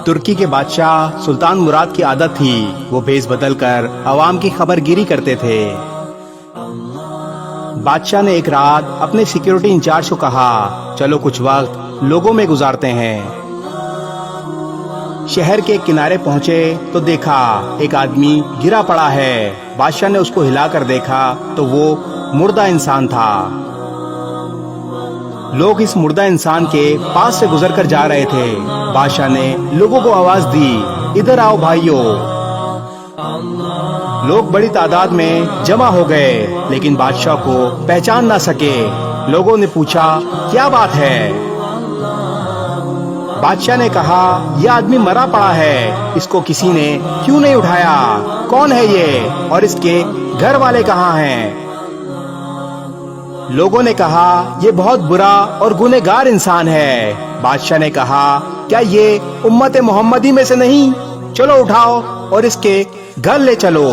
ترکی کے بادشاہ سلطان مراد کی عادت تھی وہ بھیس بدل کر عوام کی خبر گیری کرتے تھے۔ بادشاہ نے ایک رات اپنے سیکیورٹی انچارج کو کہا چلو کچھ وقت لوگوں میں گزارتے ہیں۔ شہر کے کنارے پہنچے تو دیکھا ایک آدمی گرا پڑا ہے۔ بادشاہ نے اس کو ہلا کر دیکھا تو وہ مردہ انسان تھا۔ لوگ اس مردہ انسان کے پاس سے گزر کر جا رہے تھے۔ بادشاہ نے لوگوں کو آواز دی ادھر آؤ بھائیو۔ لوگ بڑی تعداد میں جمع ہو گئے لیکن بادشاہ کو پہچان نہ سکے۔ لوگوں نے پوچھا کیا بات ہے؟ بادشاہ نے کہا یہ آدمی مرا پڑا ہے، اس کو کسی نے کیوں نہیں اٹھایا؟ کون ہے یہ اور اس کے گھر والے کہاں ہیں؟ لوگوں نے کہا یہ بہت برا اور گنہگار انسان ہے۔ بادشاہ نے کہا کیا یہ امت محمدی میں سے نہیں؟ چلو اٹھاؤ اور اس کے گھر لے چلو۔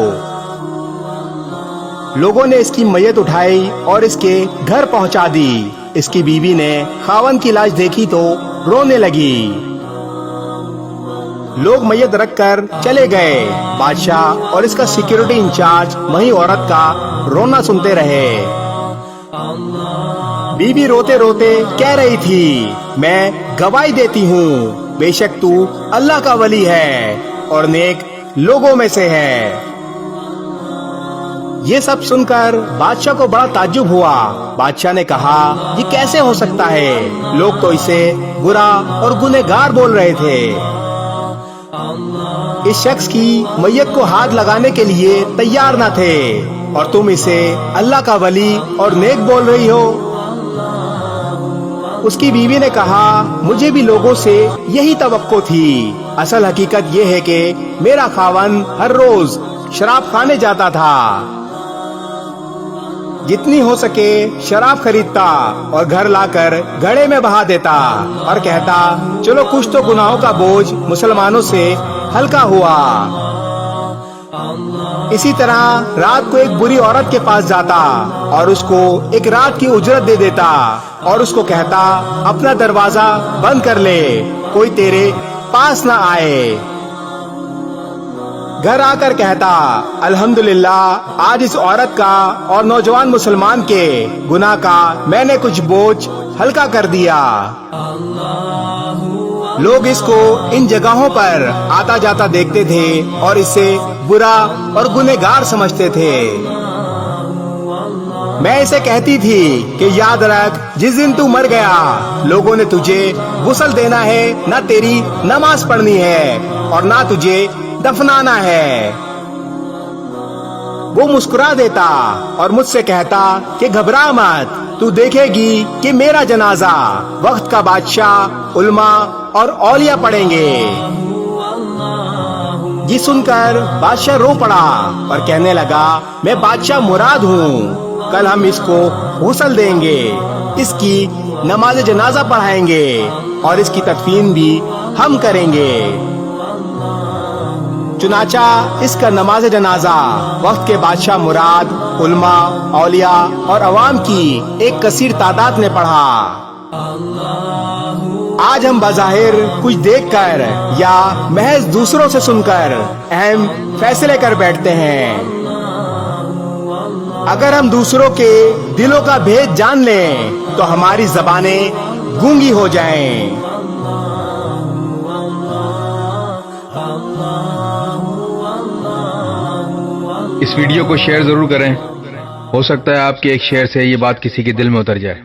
لوگوں نے اس کی میت اٹھائی اور اس کے گھر پہنچا دی۔ اس کی بیوی نے خاوند کی لاش دیکھی تو رونے لگی۔ لوگ میت رکھ کر چلے گئے۔ بادشاہ اور اس کا سیکیورٹی انچارج وہیں عورت کا رونا سنتے رہے۔ بیوی روتے روتے کہہ رہی تھی میں گواہی دیتی ہوں بے شک تو اللہ کا ولی ہے اور نیک لوگوں میں سے ہے۔ یہ سب سن کر بادشاہ کو بڑا تعجب ہوا۔ بادشاہ نے کہا یہ کیسے ہو سکتا ہے؟ لوگ تو اسے برا اور گنہگار بول رہے تھے۔ اس شخص کی میت کو ہاتھ لگانے کے لیے تیار نہ تھے اور تم اسے اللہ کا ولی اور نیک بول رہی ہو۔ اس کی بیوی نے کہا مجھے بھی لوگوں سے یہی توقع تھی۔ اصل حقیقت یہ ہے کہ میرا خاوند ہر روز شراب کھانے جاتا تھا، جتنی ہو سکے شراب خریدتا اور گھر لا کر گھڑے میں بہا دیتا اور کہتا چلو کچھ تو گناہوں کا بوجھ مسلمانوں سے ہلکا ہوا۔ اسی طرح رات کو ایک بری عورت کے پاس جاتا اور اس کو ایک رات کی اجرت دے دیتا اور اس کو کہتا اپنا دروازہ بند کر لے، کوئی تیرے پاس نہ آئے۔ گھر آ کر کہتا الحمدللہ آج اس عورت کا اور نوجوان مسلمان کے گناہ کا میں نے کچھ بوجھ ہلکا کر دیا۔ لوگ اس کو ان جگہوں پر آتا جاتا دیکھتے تھے اور اسے برا اور گنہگار سمجھتے تھے۔ میں اسے کہتی تھی کہ یاد رکھ جس دن تو مر گیا لوگوں نے تجھے غسل دینا ہے، نہ تیری نماز پڑھنی ہے اور نہ تجھے دفنانا ہے۔ وہ مسکرا دیتا اور مجھ سے کہتا کہ گھبرا مت، تو دیکھے گی کہ میرا جنازہ وقت کا بادشاہ علماء اور اولیاء پڑھیں گے۔ یہ سن کر بادشاہ رو پڑا اور کہنے لگا میں بادشاہ مراد ہوں، کل ہم اس کو غسل دیں گے، اس کی نماز جنازہ پڑھائیں گے اور اس کی تدفین بھی ہم کریں گے۔ چنانچہ اس کا نماز جنازہ وقت کے بادشاہ مراد علماء، اولیاء اور عوام کی ایک کثیر تعداد نے پڑھا۔ آج ہم بظاہر کچھ دیکھ کر یا محض دوسروں سے سن کر اہم فیصلے کر بیٹھتے ہیں۔ اگر ہم دوسروں کے دلوں کا بھید جان لیں تو ہماری زبانیں گونگی ہو جائیں۔ اس ویڈیو کو شیئر ضرور کریں، ہو سکتا ہے آپ کے ایک شیئر سے یہ بات کسی کے دل میں اتر جائے۔